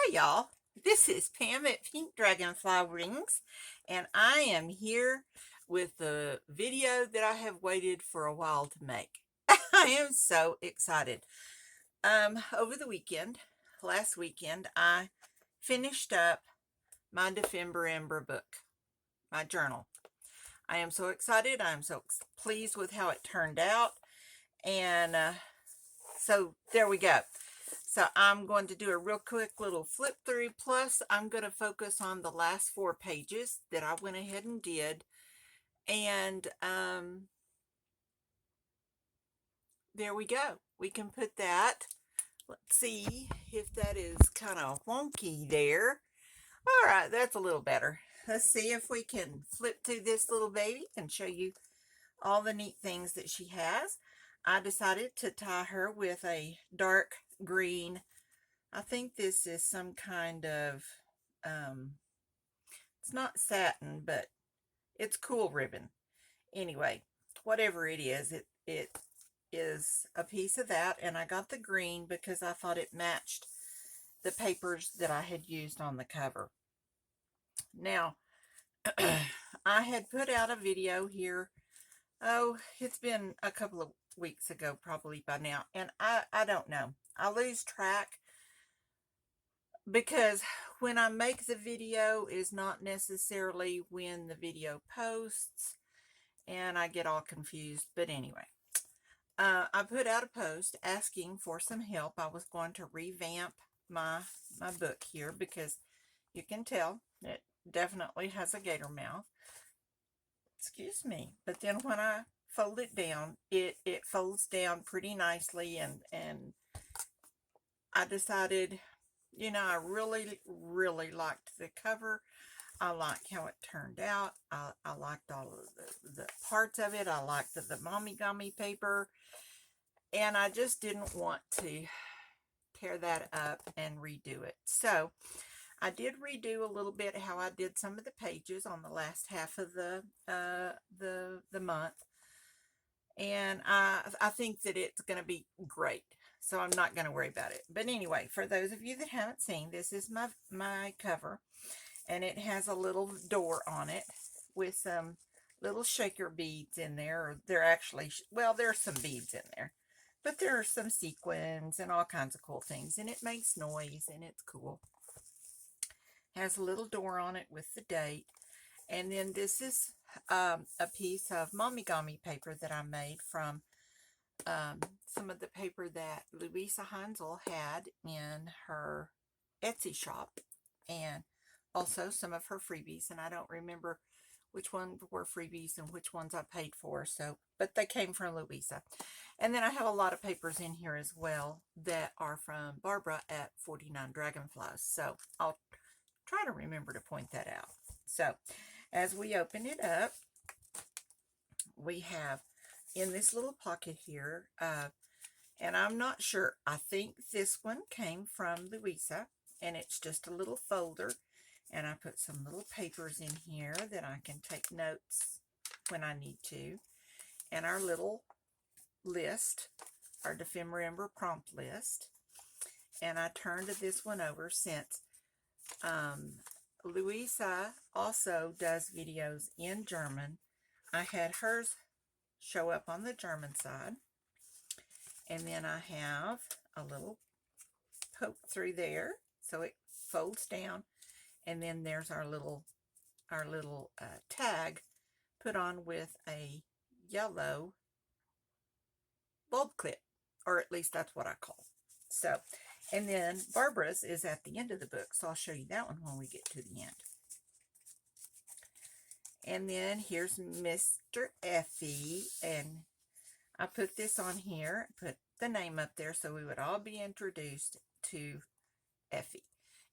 Hi y'all, this is Pam at Pink Dragonfly Rings, and I am here with the video that I have waited for a while to make. I am so excited. Over the weekend, last weekend, I finished up my Dephemerember book, my journal. I am so excited. I am so pleased with how it turned out, and so there we go. So I'm going to do a real quick little flip through. Plus, I'm going to focus on the last 4 pages that I went ahead and did. And there we go. We can put that. Let's see if that is kind of wonky there. All right, that's a little better. Let's see if we can flip through this little baby and show you all the neat things that she has. I decided to tie her with a dark green. I think this is some kind of, it's not satin, but it's cool ribbon. Anyway, whatever it is, it is a piece of that, and I got the green because I thought it matched the papers that I had used on the cover. Now, I had put out a video here, it's been a couple of weeks ago probably by now, and I don't know. I lose track because when I make the video is not necessarily when the video posts, and I get all confused. But anyway, I put out a post asking for some help. I was going to revamp my book here because you can tell it definitely has a gator mouth. Excuse me. But then when I fold it down, it folds down pretty nicely, and I decided, I really liked the cover. I liked how it turned out. I liked all of the parts of it. I liked the mommy gummy paper. And I just didn't want to tear that up and redo it. So I did redo a little bit how I did some of the pages on the last half of the month. And I think that it's going to be great. So I'm not going to worry about it. But anyway, for those of you that haven't seen, this is my cover. And it has a little door on it with some little shaker beads in there. Or they're actually, well, there's some beads in there. But there are some sequins and all kinds of cool things. And it makes noise and it's cool. Has a little door on it with the date. And then this is a piece of mommy gummy paper that I made from some of the paper that Louisa Heinzel had in her Etsy shop, and also some of her freebies. And I don't remember which ones were freebies and which ones I paid for, so, but they came from Louisa. And then I have a lot of papers in here as well that are from Barbara at 49 Dragonflies, so I'll try to remember to point that out. So as we open it up, we have in this little pocket here, and I'm not sure, I think this one came from Louisa, and it's just a little folder, and I put some little papers in here that I can take notes when I need to, and our little list, our Dephemerember prompt list. And I turned this one over since Louisa also does videos in German. I had hers show up on the German side. And then I have a little poke through there, so it folds down. And then there's our little tag put on with a yellow bulb clip, or at least that's what I call. So, and then Barbara's is at the end of the book, so I'll show you that one when we get to the end. And then here's Mr. Effie, and I put this on here, put the name up there so we would all be introduced to Effie.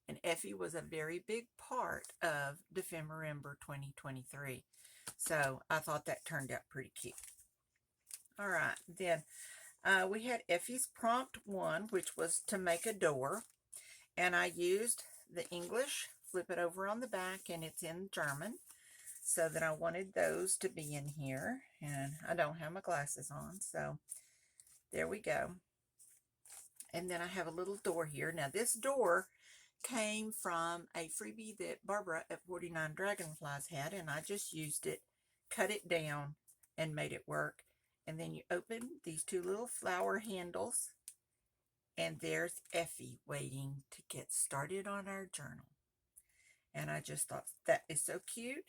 And Effie was a very big part of Dephemerember 2023. So I thought that turned out pretty cute. All right, then we had Effie's prompt 1, which was to make a door. And I used the English, flip it over on the back, and it's in German. So that I wanted those to be in here. And I don't have my glasses on, so there we go. And then I have a little door here. Now this door came from a freebie that Barbara at 49 Dragonflies had, and I just used it, cut it down, and made it work. And then you open these two little flower handles, and there's Effie waiting to get started on our journal. And I just thought that is so cute.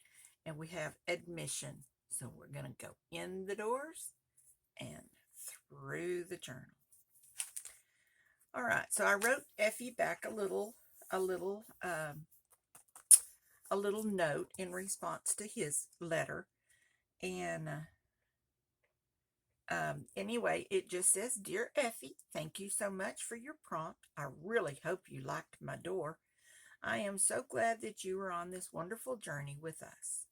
And we have admission. So we're going to go in the doors and through the journal. All right, so I wrote Effie back a little note in response to his letter. And anyway, it just says, "Dear Effie, thank you so much for your prompt. I really hope you liked my door. I am so glad that you were on this wonderful journey with us.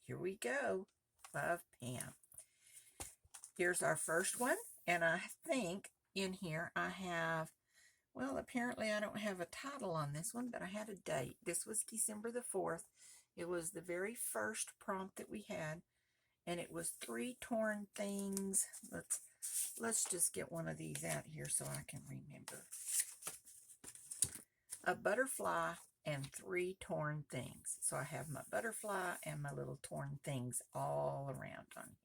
Here we go. Love, Pam." Here's our first one. And I think in here I have, well, apparently I don't have a title on this one, but I had a date. This was December the 4th. It was the very first prompt that we had, and it was 3 torn things. Let's just get one of these out here so I can remember. A butterfly and 3 torn things. So I have my butterfly and my little torn things all around on here.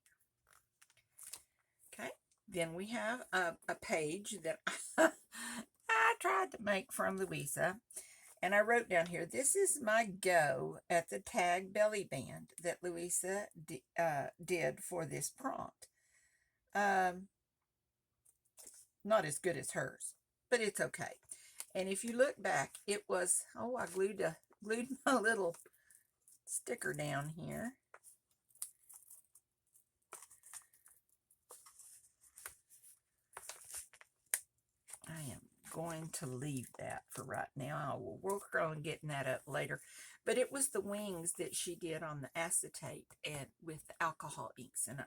Okay, then we have a page that I tried to make from Louisa. And I wrote down here, this is my go at the tag belly band that Louisa did for this prompt. Not as good as hers, but it's okay. And if you look back, it was, oh, I glued my little sticker down here. I am going to leave that for right now. I will work on getting that up later. But it was the wings that she did on the acetate and with the alcohol inks. And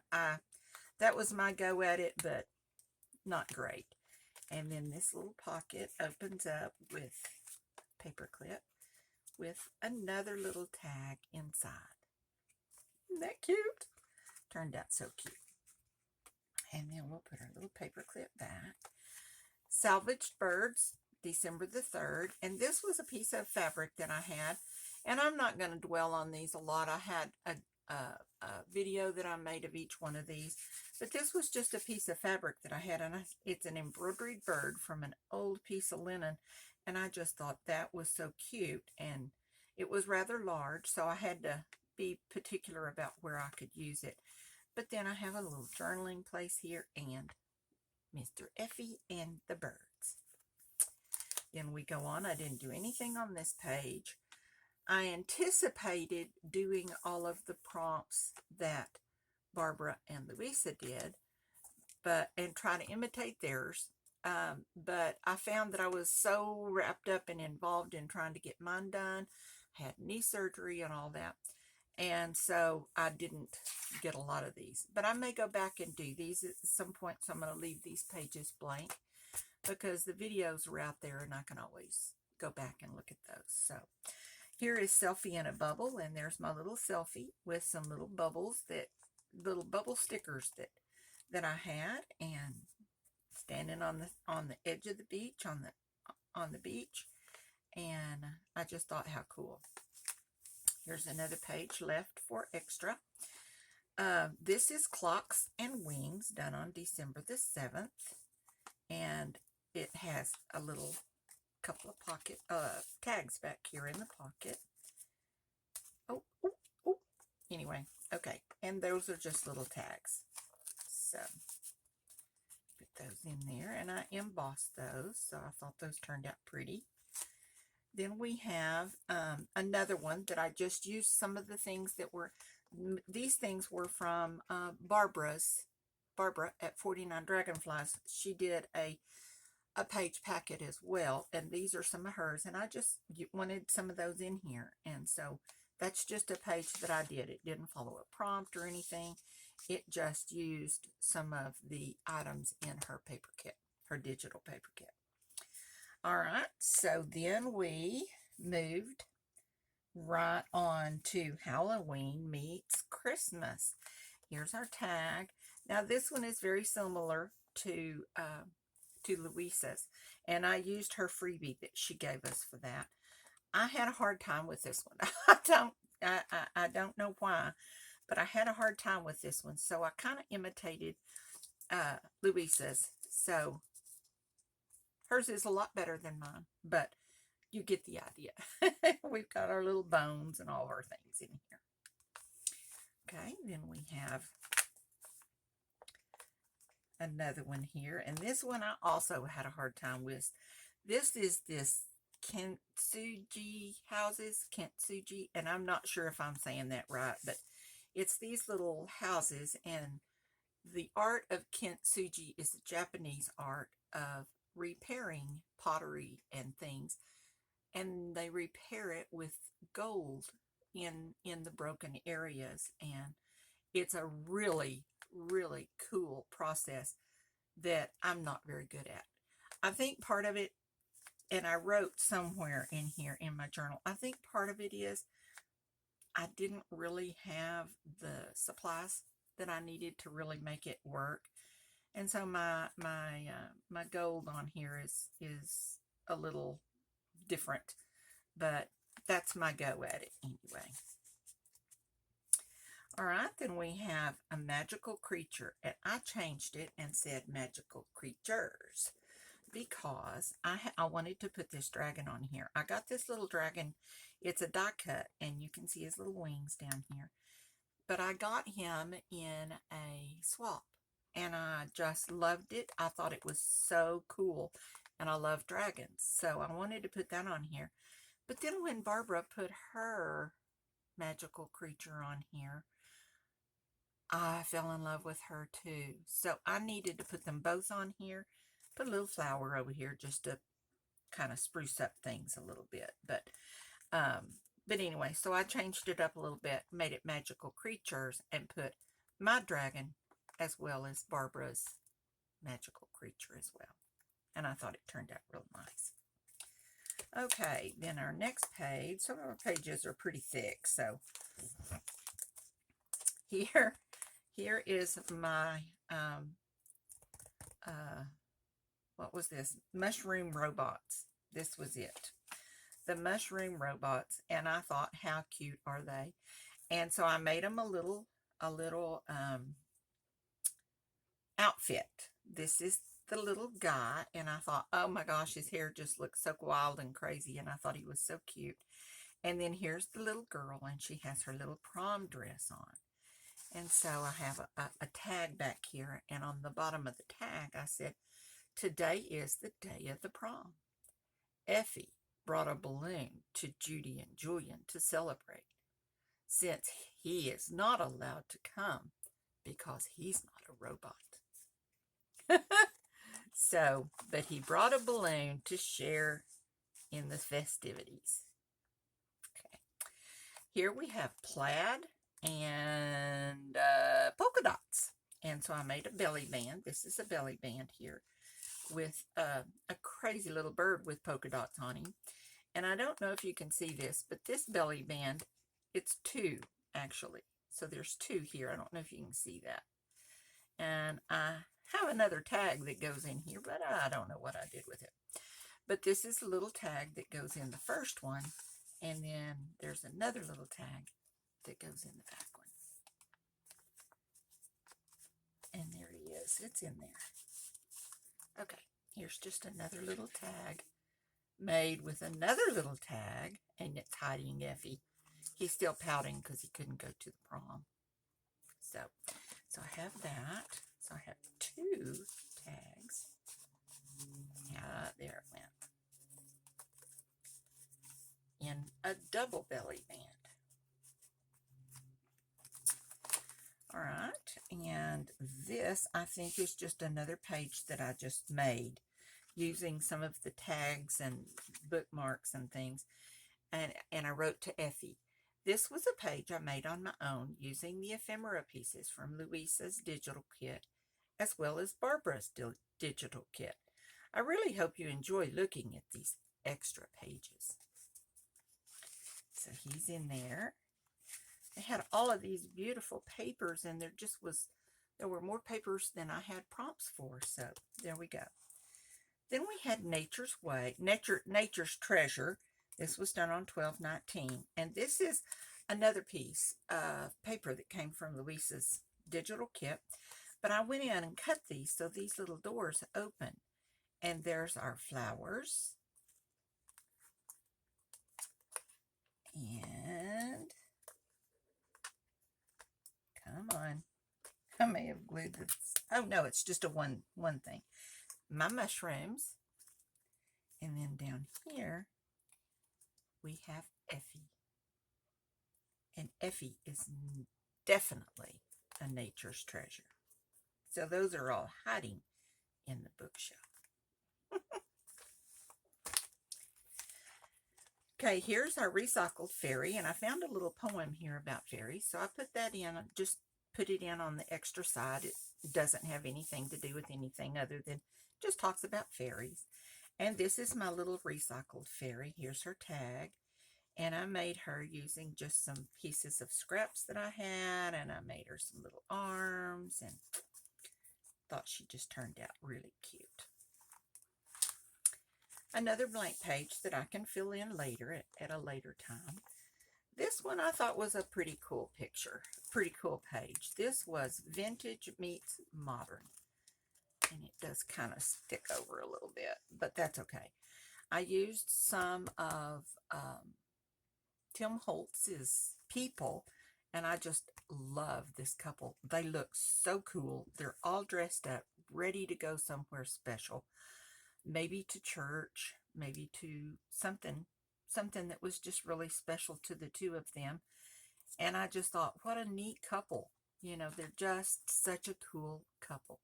that was my go at it, but not great. And then this little pocket opens up with paper clip with another little tag inside. Isn't that cute? Turned out so cute. And then we'll put our little paper clip back. Salvaged Birds, December the 3rd. And this was a piece of fabric that I had. And I'm not going to dwell on these a lot. I had a video that I made of each one of these. But this was just a piece of fabric that I had. And it's an embroidered bird from an old piece of linen. And I just thought that was so cute. And it was rather large. So I had to be particular about where I could use it. But then I have a little journaling place here and Mr. Effie and the birds. Then we go on. I didn't do anything on this page. I anticipated doing all of the prompts that Barbara and Louisa did, and try to imitate theirs. But I found that I was so wrapped up and involved in trying to get mine done. I had knee surgery and all that. And so I didn't get a lot of these. But I may go back and do these at some point. So I'm going to leave these pages blank because the videos are out there and I can always go back and look at those. So here is Selfie in a Bubble. And there's my little selfie with some little bubbles, little bubble stickers that I had. And standing on the edge of the beach, on the beach. And I just thought, how cool. Here's another page left for extra. This is Clocks and Wings, done on December the 7th. And it has a little couple of pocket tags back here in the pocket. Oh. Anyway, okay. And those are just little tags. So, put those in there. And I embossed those, so I thought those turned out pretty. Then we have another one that I just used some of the things that were, these things were from Barbara at 49 Dragonflies. She did a page packet as well, and these are some of hers, and I just wanted some of those in here. And so that's just a page that I did. It didn't follow a prompt or anything. It just used some of the items in her paper kit, her digital paper kit. All right, so then we moved right on to Halloween meets Christmas. Here's our tag. Now this one is very similar to Louisa's, and I used her freebie that she gave us for that. I had a hard time with this one. I don't know why, but I had a hard time with this one. So I kind of imitated Louisa's. So hers is a lot better than mine, but you get the idea. We've got our little bones and all our things in here. Okay, then we have another one here, and this one I also had a hard time with. This is this Kintsugi houses, Kintsugi, and I'm not sure if I'm saying that right, but it's these little houses, and the art of Kintsugi is the Japanese art of repairing pottery and things, and they repair it with gold in the broken areas, and it's a really, really cool process that I'm not very good at. I think part of it, and I wrote somewhere in here in my journal, I think part of it is I didn't really have the supplies that I needed to really make it work. And so my gold on here is a little different, but that's my go at it anyway. All right, then we have a magical creature, and I changed it and said magical creatures because I wanted to put this dragon on here. I got this little dragon. It's a die cut, and you can see his little wings down here. But I got him in a swap, and I just loved it. I thought it was so cool, and I love dragons, so I wanted to put that on here. But then when Barbara put her magical creature on here, I fell in love with her too. So I needed to put them both on here. Put a little flower over here just to kind of spruce up things a little bit. But anyway, so I changed it up a little bit, made it magical creatures, and put my dragon as well as Barbara's magical creature as well. And I thought it turned out real nice. Okay, then our next page, some of our pages are pretty thick, so here is my, what was this? Mushroom robots. This was it. The mushroom robots, and I thought, how cute are they? And so I made them a little outfit. This is the little guy, and I thought, oh my gosh, his hair just looks so wild and crazy, and I thought he was so cute. And then here's the little girl, and she has her little prom dress on. And so I have a tag back here, and on the bottom of the tag, I said, today is the day of the prom. Effie brought a balloon to Judy and Julian to celebrate, since he is not allowed to come because he's not a robot. So, but he brought a balloon to share in the festivities. Okay. Here we have plaid and polka dots. And so I made a belly band. This is a belly band here with a crazy little bird with polka dots on him. And I don't know if you can see this, but this belly band, it's two actually. So there's two here. I don't know if you can see that. And I have another tag that goes in here, but I don't know what I did with it. But this is a little tag that goes in the first one, and then there's another little tag that goes in the back one. And there he is. It's in there. Okay, here's just another little tag made with another little tag, and it's hiding Effie. He's still pouting because he couldn't go to the prom. So I have that. So I have two tags. Yeah, there it went. In a double belly band. All right, and this I think is just another page that I just made using some of the tags and bookmarks and things, and I wrote to Effie. This was a page I made on my own using the ephemera pieces from Louisa's digital kit as well as Barbara's digital kit. I really hope you enjoy looking at these extra pages. So he's in there. They had all of these beautiful papers, and there were more papers than I had prompts for. So there we go. Then we had Nature's Way, Nature's Treasure. This was done on 12/19. And this is another piece of paper that came from Louisa's digital kit. But I went in and cut these so these little doors open. And there's our flowers. And come on. I may have glued this. Oh no, it's just a one thing. My mushrooms. And then down here we have Effie. And Effie is definitely a nature's treasure. So those are all hiding in the bookshelf. Okay, here's our recycled fairy, and I found a little poem here about fairies, so I put that in, just put it in on the extra side. It doesn't have anything to do with anything other than just talks about fairies. And this is my little recycled fairy. Here's her tag. And I made her using just some pieces of scraps that I had, and I made her some little arms, and thought she just turned out really cute. Another blank page that I can fill in later at a later time. This one I thought was a pretty cool picture, pretty cool page. This was Vintage Meets Modern, and it does kind of stick over a little bit, but that's okay. I used some of Tim Holtz's People, and I just love this couple. They look so cool. They're all dressed up, ready to go somewhere special. Maybe to church, maybe to something that was just really special to the two of them. And I just thought, what a neat couple. You know, they're just such a cool couple.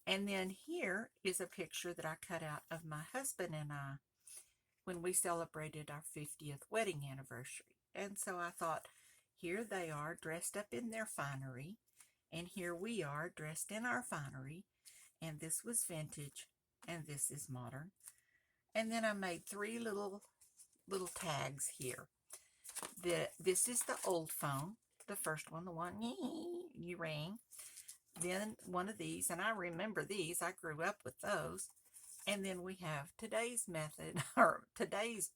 And then here is a picture that I cut out of my husband and I when we celebrated our 50th wedding anniversary. And so I thought, here they are dressed up in their finery, and here we are dressed in our finery, and this was vintage, and this is modern. And then I made three little tags here. This is the old phone, the first one, the one you ring. Then one of these, and I remember these, I grew up with those. And then we have today's method, or today's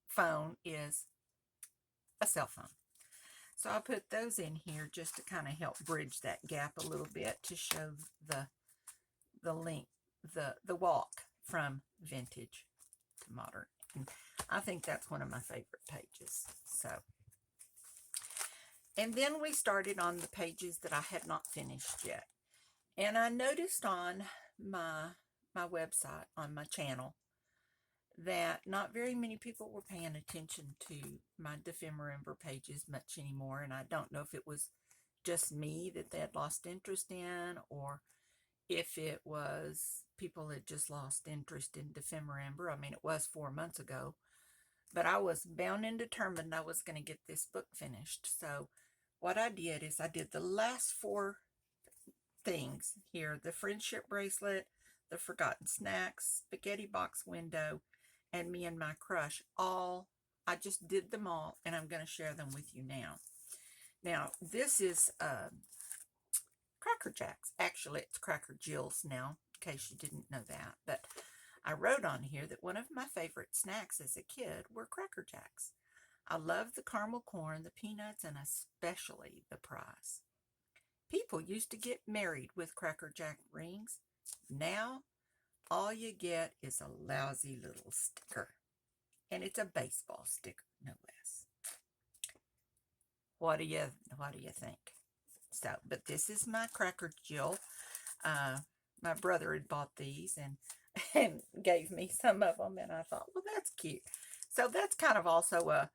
phone is a cell phone. So I put those in here just to kind of help bridge that gap a little bit to show the link, the walk from vintage to modern. And I think that's one of my favorite pages. So, and then we started on the pages that I had not finished yet. And I noticed on my website, on my channel, that not very many people were paying attention to my Dephemerember pages much anymore. And I don't know if it was just me that they had lost interest in, or if it was people had just lost interest in Dephemerember. I mean, it was 4 months ago, but I was bound and determined I was going to get this book finished. So what I did is I did the last 4 things here: the friendship bracelet, the forgotten snacks, spaghetti box window, and me and my crush. All, I just did them all, and I'm going to share them with you now. Now, this is Cracker Jacks. Actually, it's Cracker Jill's now, in case you didn't know that. But I wrote on here that one of my favorite snacks as a kid were Cracker Jacks. I love the caramel corn, the peanuts, and especially the prize. People used to get married with Cracker Jack rings. Now, all you get is a lousy little sticker. And it's a baseball sticker, no less. What do you think? So, but this is my Cracker Jill. My brother had bought these and gave me some of them, and I thought, well, that's cute. So that's kind of also a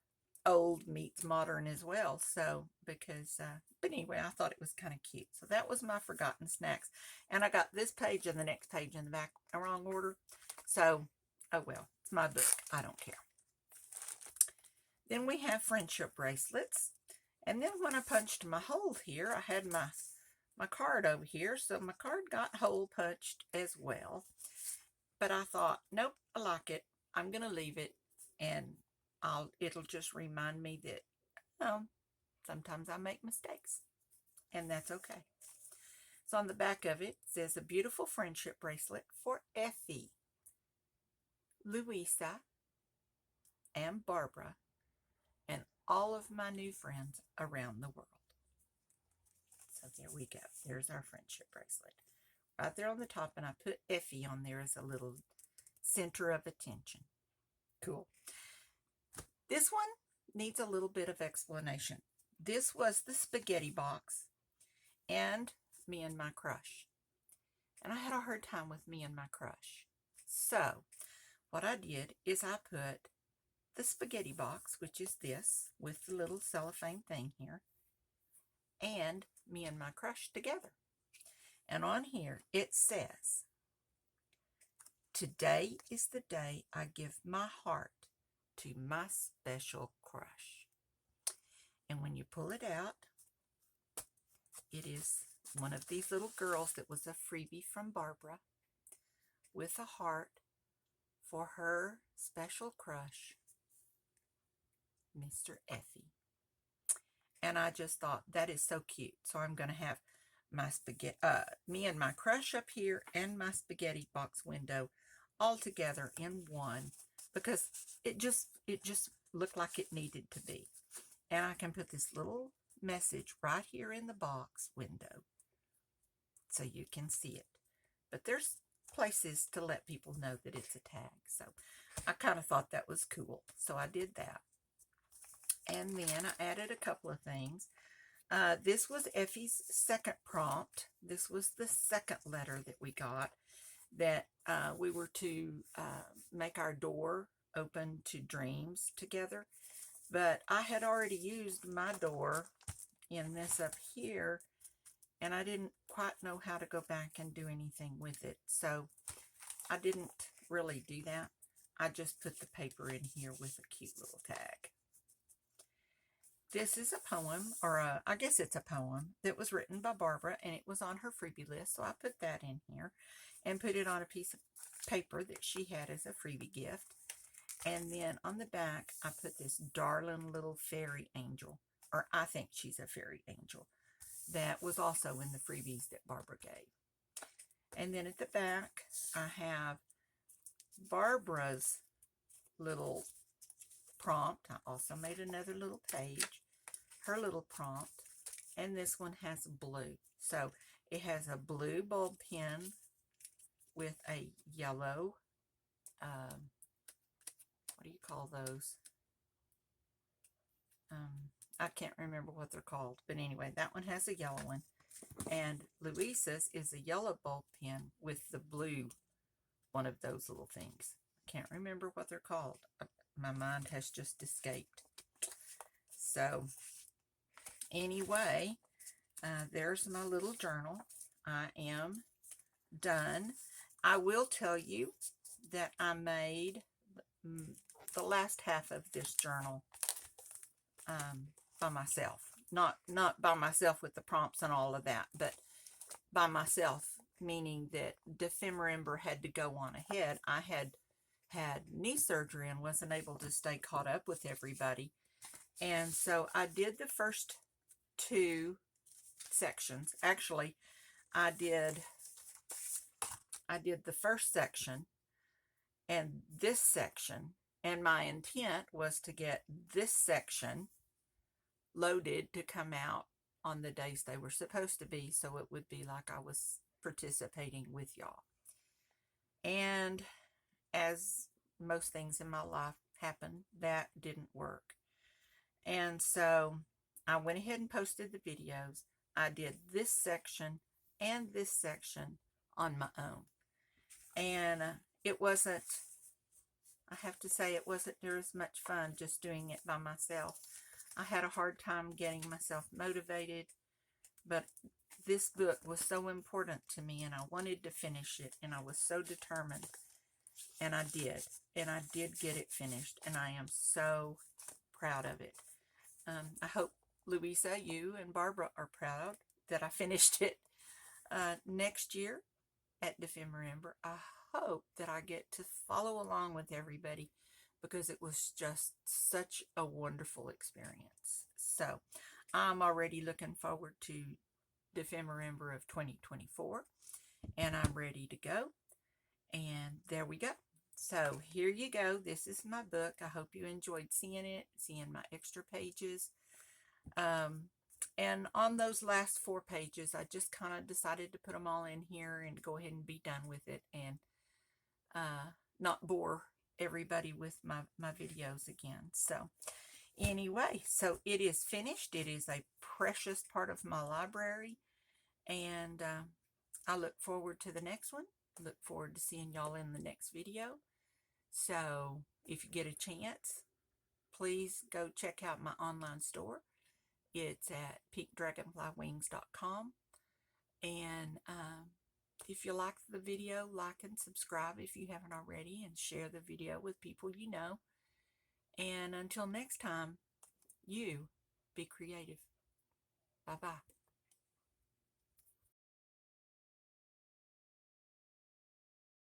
old meets modern as well. So because, but anyway, I thought it was kind of cute. So that was my forgotten snacks, and I got this page and the next page in the back in the wrong order. So, oh well, it's my book. I don't care. Then we have friendship bracelets. And then when I punched my hole here, I had my card over here. So my card got hole punched as well. But I thought, nope, I like it. I'm going to leave it. And it'll just remind me that, sometimes I make mistakes. And that's okay. So on the back of it says, a beautiful friendship bracelet for Effie, Louisa, and Barbara and all of my new friends around the world. So there we go. There's our friendship bracelet. Right there on the top, and I put Effie on there as a little center of attention. Cool. This one needs a little bit of explanation. This was the spaghetti box and me and my crush. And I had a hard time with me and my crush. So what I did is I put the spaghetti box, which is this, with the little cellophane thing here, and me and my crush together. And on here it says, "Today is the day I give my heart to my special crush." And when you pull it out, it is one of these little girls that was a freebie from Barbara with a heart for her special crush, Mr. Effie. And I just thought that is so cute. So I'm going to have my spaghetti, me and my crush up here and my spaghetti box window all together in one, because it just looked like it needed to be. And I can put this little message right here in the box window so you can see it. But there's places to let people know that it's a tag. So I kind of thought that was cool. So I did that. And then I added a couple of things. This was Effie's second prompt. This was the second letter that we got, that we were to make our door open to dreams together. But I had already used my door in this up here, and I didn't quite know how to go back and do anything with it. So I didn't really do that. I just put the paper in here with a cute little tag. This is a poem, or I guess it's a poem, that was written by Barbara, and it was on her freebie list. So I put that in here and put it on a piece of paper that she had as a freebie gift. And then on the back, I put this darling little fairy angel, or I think she's a fairy angel, that was also in the freebies that Barbara gave. And then at the back, I have Barbara's little prompt. I also made another little page, her little prompt, and this one has blue. So it has a blue bulb pen with a yellow, what do you call those? I can't remember what they're called, but anyway, that one has a yellow one. And Louisa's is a yellow bulb pen with the blue, one of those little things. Can't remember what they're called. My mind has just escaped. So anyway, there's my little journal. I am done. I will tell you that I made the last half of this journal by myself. Not by myself with the prompts and all of that, but by myself, meaning that Dephemerember had to go on ahead. I had knee surgery and wasn't able to stay caught up with everybody. And so I did the first two sections. Actually, I did the first section and this section, and my intent was to get this section loaded to come out on the days they were supposed to be, so it would be like I was participating with y'all. And as most things in my life happen, that didn't work. And so I went ahead and posted the videos. I did this section and this section on my own. And it wasn't, I have to say, it wasn't near as much fun just doing it by myself. I had a hard time getting myself motivated, but this book was so important to me, and I wanted to finish it, and I was so determined, and I did get it finished, and I am so proud of it. I hope, Louisa, you and Barbara are proud that I finished it. Next year at Dephemerember, I hope that I get to follow along with everybody, because it was just such a wonderful experience. So I'm already looking forward to Dephemerember of 2024, and I'm ready to go. And there we go. So here you go. This is my book. I hope you enjoyed seeing it, seeing my extra pages. And on those last 4 pages, I just kind of decided to put them all in here and go ahead and be done with it and not bore everybody with my videos again. So anyway, so it is finished. It is a precious part of my library, and I look forward to the next one. Look forward to seeing y'all in the next video. So if you get a chance, please go check out my online store. It's at pinkdragonflywings.com. And if you like the video, like and subscribe if you haven't already, and share the video with people you know. And until next time, you be creative. Bye-bye.